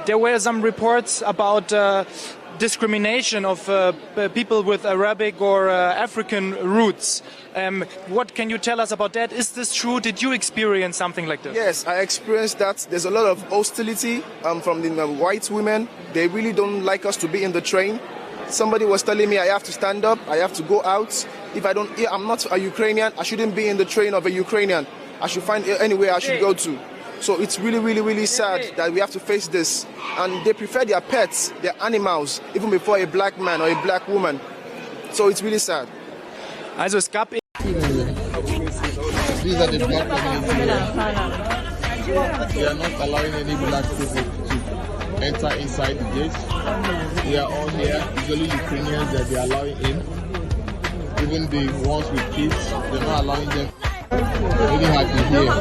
There were some reports about discrimination of people with Arabic or African roots. What can you tell us about that? Is this true? Did you experience something like this? Yes, I experienced that. There's a lot of hostility from the white women. They really don't like us to be in the train. Somebody was telling me I have to stand up, I have to go out. If I'm not a Ukrainian, I shouldn't be in the train of a Ukrainian. I should find anywhere I should go to. So it's really, really, really sad that we have to face this. And they prefer their pets, their animals, even before a black man or a black woman. So it's really sad. Also es gab These are the black community. They are not allowing any black people to enter inside the gate. We are all here. It's only Ukrainians that they are allowing in. Even the ones with kids, they're not allowing them. Really happy here.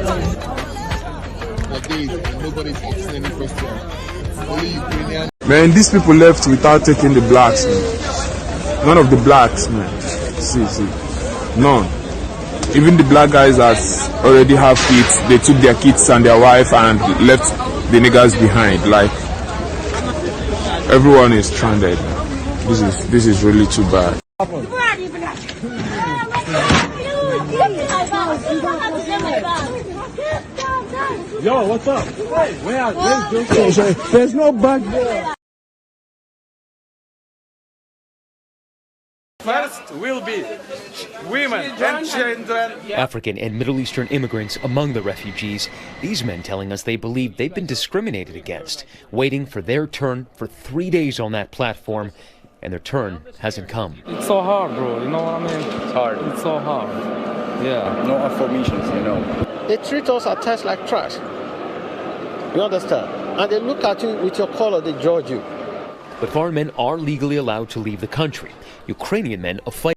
For days, nobody's asking any questions. Only Ukrainians. Man, these people left without taking the blacks, man. None of the blacks, man. See. None. Even the black guys that already have kids, they took their kids and their wife and left the niggas behind. Like, everyone is stranded. This is really too bad. Yo, what's up? Where's Joseph? There's no back there. First will be women and children. African and Middle Eastern immigrants among the refugees. These men telling us they believe they've been discriminated against, waiting for their turn for 3 days on that platform, and their turn hasn't come. It's so hard, bro. You know what I mean? It's hard. It's so hard. Yeah. No affirmations, you know. They treat us at times like trash. You understand? And they look at you with your color, they judge you. But foreign men are legally allowed to leave the country. Ukrainian men are fighting.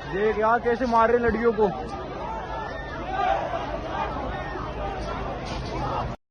देख यार कैसे मार रहे लड़कियों को।